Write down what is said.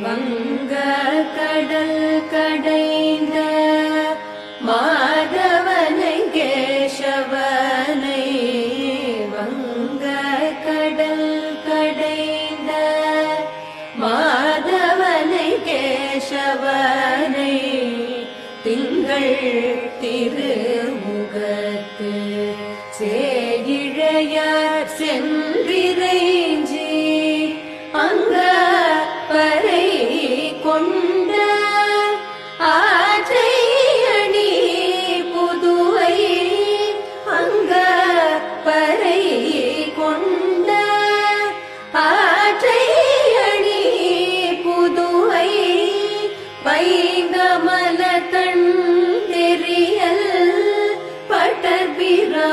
வங்க கடல் கடைந்த மாதவனை கேசவனை வங்க கடல் கடைந்த மாதவனை கேசவனை திங்கள் திருமுகத்து சேயிழையார் சென்றிறைஞ்சி அங்க பறை கொண்ட ஆற்றை அணி புதுவை அங்க பறை கொண்ட ஆற்றை அணி புதுவை வைங்கமல தன் தெரியல் பட்டர்பிரா